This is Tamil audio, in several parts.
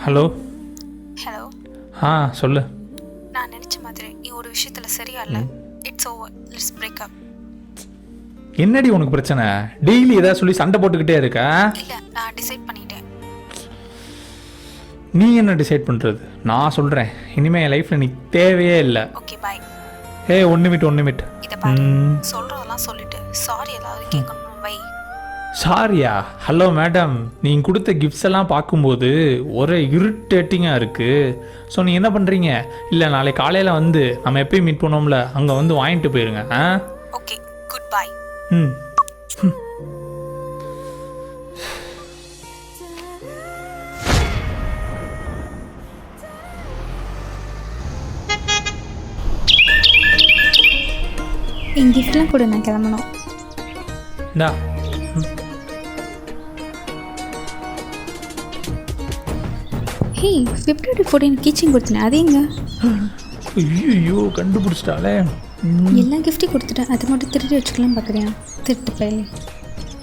ஹலோ. ஹலோ. சொல்லு. நான் நினச்ச மாதிரி நீ ஒரு விஷயத்தில் சரியா இல்லை. It's over, let's break up. என்னடி உனக்கு பிரச்சனை? டெய்லி ஏதாவது சொல்லி சண்டை போட்டுக்கிட்டே இருக்கா? இல்லை, நான் டிசைட் பண்ணிட்டேன். நீ என்ன டிசைட் பண்ணுறது? நான் சொல்கிறேன், இனிமேல் என் லைஃப்பில் நீ தேவையே இல்லை. Okay bye. ஒன் நிமிட். இதை பாரு, சொல்கிறதெல்லாம் சொல்லிட்டு சாரி ஏதாவது கேட்கணும் வை. சாரியா? ஹலோ மேடம், நீங்கள் கொடுத்த கிஃப்ட்ஸ் எல்லாம் பார்க்கும்போது ஒரே இரிட்டேட்டிங்காக இருக்குது. ஸோ நீ என்ன பண்ணுறீங்க? இல்லை நாளைக்கு காலையில் வந்து நம்ம எப்பயும் மீட் பண்ணோம்ல, அங்கே வந்து வாங்கிட்டு போயிருங்க. Okay, good bye. ம். என் கிஃப்ட்லாம் கூட நான் கிளம்பணும். இந்தா. ஹே, February 14 கீச்சிங் கொடுத்தேன், அது எங்க? ஐயோ, கண்டுபிடிச்சிட்டாலே. எல்லா கிஃப்ட்டையும் கொடுத்துட்டேன், அது மட்டும் திருடி வச்சுக்கலாம் பார்க்குறேன். திருட்டு பையன்.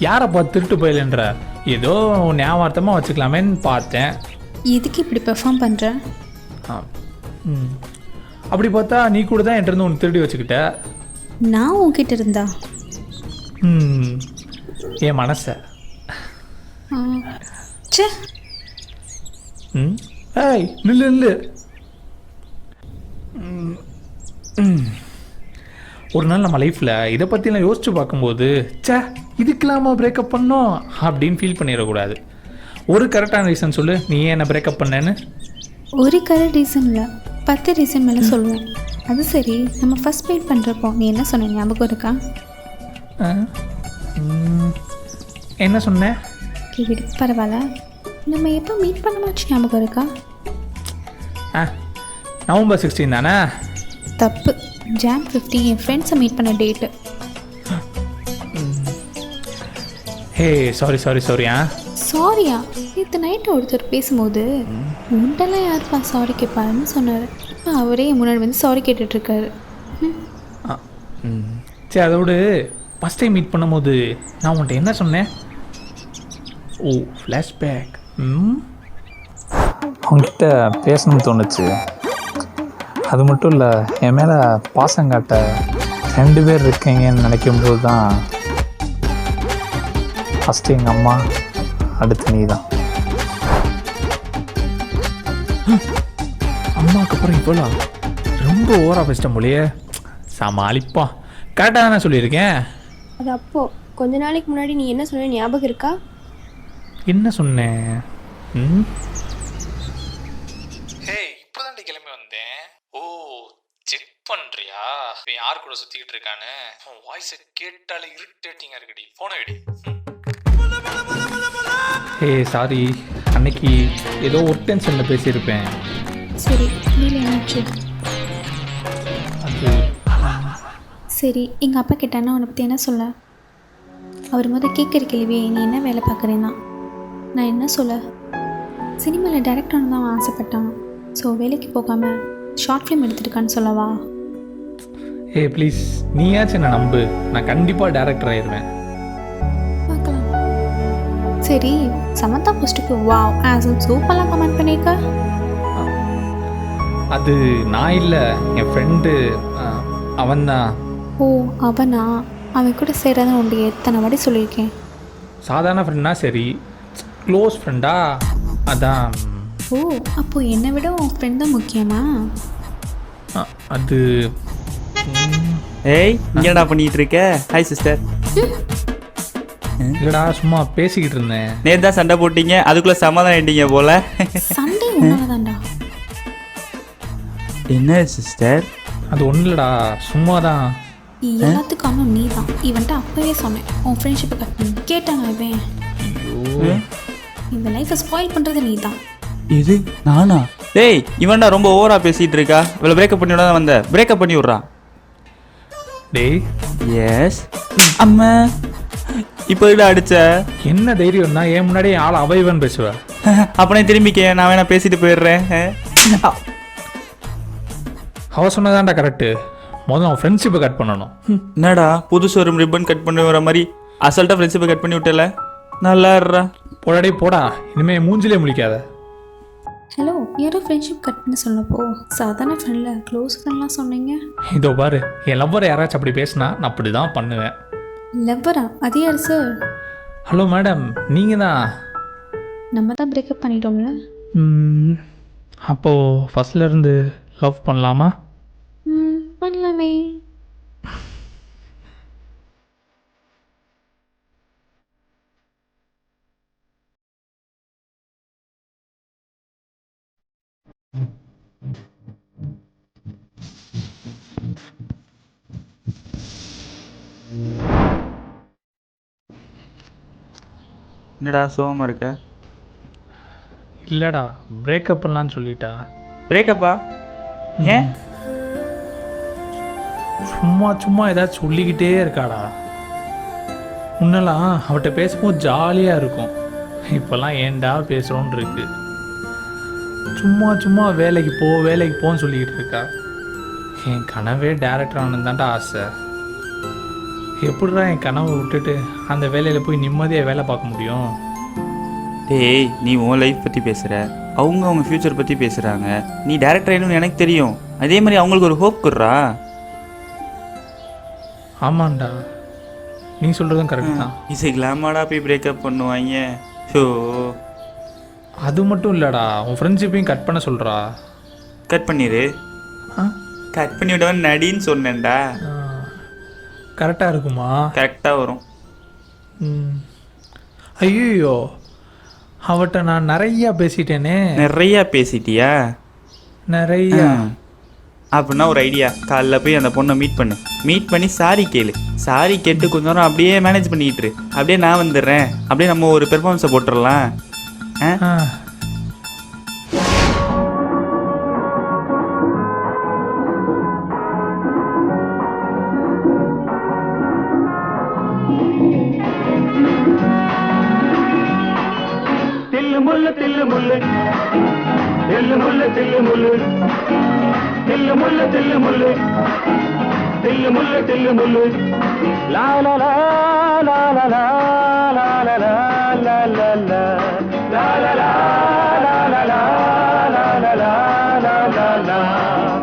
யாரப்பா திருட்டு போயிலன்ற? ஏதோ ஞாபகமாக வச்சுக்கலாமேன்னு பார்த்தேன். எதுக்கு இப்படி பெர்ஃபார்ம் பண்ணுற? அப்படி பார்த்தா நீ கூட தான் என்கிட்ட இருந்து ஒன்று திருடி வச்சுக்கிட்ட. நான் உன்கிட்ட இருந்தா? என் மனசை. சே. நில்லு. ஒரு நாள் நம்ம லைஃப்பில் இதை பற்றிலாம் யோசிச்சு பார்க்கும்போது, இதுக்கெல்லாமா பிரேக்கப் பண்ணோம் அப்படின்னு ஃபீல் பண்ணிடக்கூடாது. ஒரு கரெக்டான ரீசன் சொல்லு, நீ ஏன் என்ன பிரேக்கப் பண்ணேன்னு. ஒரு கரெக்ட் ரீசன் இல்லை, 10 ரீசன் மேலே சொல்லுவேன். அது சரி, நம்ம ஃபர்ஸ்ட் மீட் பண்ணுறப்போ நீ என்ன சொன்ன ஞாபகம் இருக்கா? என்ன சொன்னேன்? விடு, பரவாயில்ல. நம்ம எப்போ மீட் பண்ண மாச்சு ஞாபகம் இருக்கா? November 16 தானே? தப்பு, Jan 15 என் ஃப்ரெண்ட்ஸை மீட் பண்ண டேட்டு. சாரி. சாரியா? நேற்று நைட்டு ஒருத்தர் பேசும்போது உண்டெல்லாம் யாருப்பா சாரி கேட்பாருன்னு சொன்னார். அவரே முன்னாடி வந்து சாரி கேட்டுட்ருக்காரு. சரி, அதோடு ஃபஸ்ட் டைம் மீட் பண்ணும்போது நான் உன்கிட்ட என்ன சொன்னேன்? ஃப்ளாஷ்பேக். உங்ககிட்ட பேசணும்னு தோணுச்சு. அது மட்டும் இல்லை, என் மேலே பாசம் காட்ட 2 பேர் இருக்கீங்கன்னு நினைக்கும்போது தான் ஃபஸ்ட்டு எங்கள் அம்மா, அடுத்து நீ தான். அம்மாவுக்கு அப்புறம் இவ்வளோ ரொம்ப ஓவராக பேசிட்டேன் போலையே. சமாளிப்பா. கரெக்டாக தானே சொல்லியிருக்கேன். அது அப்போ கொஞ்ச நாளைக்கு முன்னாடி நீ என்ன சொன்ன ஞாபகம் இருக்கா? என்ன சொன்னேன்? இப்போதான் கிளம்பி வந்தேன். செக் பண்ணுறியா யார் கூட சுற்றிக்கிட்டு இருக்கான்னு? வாய்ஸை கேட்டாலே இரிட்டேட்டிங்காக இருக்குடி. ஃபோனை விடு. சாரி, அன்னைக்கு ஏதோ ஒரு டென்ஷனில் பேசியிருப்பேன். சரி, என்னாச்சு? அது சரி, எங்கள் அப்பா கேட்டானா உன்னை பற்றி என்ன சொல்ல? அவர் கேட்குற கேள்வியே நீ என்ன வேலை பார்க்குறேன்னா நான் என்ன சொல்ல? சினிமாவில் டைரக்டர் தான் அவன் ஆசைப்பட்டான். ஸோ வேலைக்கு போகாமல் ஷார்ட் ஃபிலிம் எடுத்துருக்கான்னு சொல்லவா? ப்ளீஸ், நீயாச்சும் என்ன நம்பு, நான் கண்டிப்பாக டைரக்டர் ஆயிடுவேன். பார்க்கலாம். சரி, சமந்தா போஸ்ட்டுக்கு வாவ் ஆசம் சூப்பர்லாம் கமெண்ட் பண்ணியிருக்க. அது நான் இல்லை, என் ஃப்ரெண்டு அவன்தான். அவனா? அவன் கூட சேராதான் உண்டு எத்தனை வாட்டி சொல்லியிருக்கேன். சாதாரண ஃப்ரெண்டா? சரி, க்ளோஸ் ஃப்ரெண்டா? அதான். அப்போ என்னை விட உன் ஃப்ரெண்ட் தான் முக்கியமா? அது என்னடா பண்ணிட்டு இருக்க? Hi sister. இல்லடா, சும்மா பேசிக்கிட்டு இருந்தேன். நேத்து தான் சண்டை போட்டீங்க, அதுக்குள்ள சமாதானம் ஆயிட்டீங்க போல. சண்டே உன்னாலதான்டா. என்ன சிஸ்டர்? அது ஒன்றும் இல்லடா, சும்மா தான். எல்லாத்துக்கான நீ தான். இவன்ட்டு அப்பவே சொன்னேன் உன் ஃப்ரெண்ட்ஷிப்பை கட் பண்ணி. கேட்டாங்க இவன். இந்த லைஃப்பை ஸ்பாயில் பண்ணுறது நீ தான். இது நானா? இவன்டா ரொம்ப ஓவரா பேசிட்டு இருக்கா. இவளை பிரேக்கப் பண்ணி விட தான் வந்த. பிரேக்கப் பண்ணி விட்றான். டேய். எஸ் அம்மா. இப்போ அடிச்ச என்ன தைரியம் தான் ஏன் முன்னாடியே ஆள் அவைவன் பேசுவ? அப்பனே திரும்பிக்க, நான் வேணா பேசிட்டு போயிடுறேன். அவ சொன்னதான்டா கரெக்டு. முதல்ல அவன் ஃப்ரெண்ட்ஷிப்பை கட் பண்ணணும். என்னடா புதுசு ஒரு ரிப்பன் கட் பண்ணி வர மாதிரி அசல்ட்டாக ஃப்ரெண்ட்ஷிப்பை கட் பண்ணி விட்டல. நல்லா இருறா. போடாடே போடா, இனிமேல் மூஞ்சிலே முழிக்காத. ஹலோ, யாரோ ஃப்ரெண்ட்ஷிப் கட் பண்ண சொன்னப்போ சாதாரண ஃப்ரெண்டில் க்ளோஸ் ஃப்ரெண்ட்லாம் சொன்னீங்க. இதோ பாரு, என் லவ்வர் யாராச்சும் அப்படி பேசினா நான் அப்படி தான் பண்ணுவேன். லவ்வரா? அது யார் சார்? ஹலோ மேடம், நீங்கள் தான். நம்ம தான் பிரேக்கப் பண்ணிட்டோம்ல. அப்போது ஃபஸ்ட்லேருந்து லவ் பண்ணலாமா? பண்ணலாமே. என்னடா சோகமாக இருக்க? இல்லைடா, பிரேக்கப் பண்ணலான்னு சொல்லிட்டா. பிரேக்கப்பா? ஏன்? சும்மா சும்மா ஏதாச்சும் சொல்லிக்கிட்டே இருக்காடா. முன்னெல்லாம் அவட்ட பேசும்போது ஜாலியாக இருக்கும், இப்போல்லாம் ஏன்டா பேசுகிறோன்னு இருக்கு. சும்மா சும்மா வேலைக்கு போன்னு சொல்லிக்கிட்டு இருக்கா. என் கனவே டேரக்டர் ஆனது தான்டா ஆசை. எப்படிடா என் கனவை விட்டுட்டு அந்த வேலையில் போய் நிம்மதியாக வேலை பார்க்க முடியும்? டேய், நீ உன் லைஃப் பற்றி பேசுகிற, அவங்க ஃப்யூச்சர் பற்றி பேசுகிறாங்க. நீ டேரக்டர் ஆகணும்னு எனக்கு தெரியும். அதே மாதிரி அவங்களுக்கு ஒரு ஹோப் கொடுறா. ஆமாண்டா, நீ சொல்கிறதும் கரெக்ட் தான். இசை கிளாமாடா போய் பிரேக்கப் பண்ணுவாங்க. ஷோ, அது மட்டும் இல்லைடா, உன் ஃப்ரெண்ட்ஷிப்பையும் கட் பண்ண சொல்கிறா. கட் பண்ணிடு. கட் பண்ணி விடவன் நடின்னு சொன்னேன்டா. கரெக்டாக இருக்குமா? கரெக்டாக வரும். ஐயோ, அவட்ட நான் நிறையா பேசிட்டேனே. நிறையா பேசிட்டியா? நிறையா. அப்படின்னா ஒரு ஐடியா, காலைல போய் அந்த பொண்ணை மீட் பண்ணி சாரி கேளு. சாரி கேட்டு கொஞ்ச நேரம் அப்படியே மேனேஜ் பண்ணிக்கிட்டு அப்படியே நான் வந்துடுறேன், அப்படியே நம்ம ஒரு பெர்ஃபார்மன்ஸை போட்டுடலாம். தில்லு முள்ளு தில்லு முள்ளு தில்லு முள்ளு தில்லு முள்ளு தில்லு முள்ளு தில்லு முள்ளு தில்லு முள்ளு தில்லு முள்ளு லா லா லா லா லா லா லா லா லா லா லா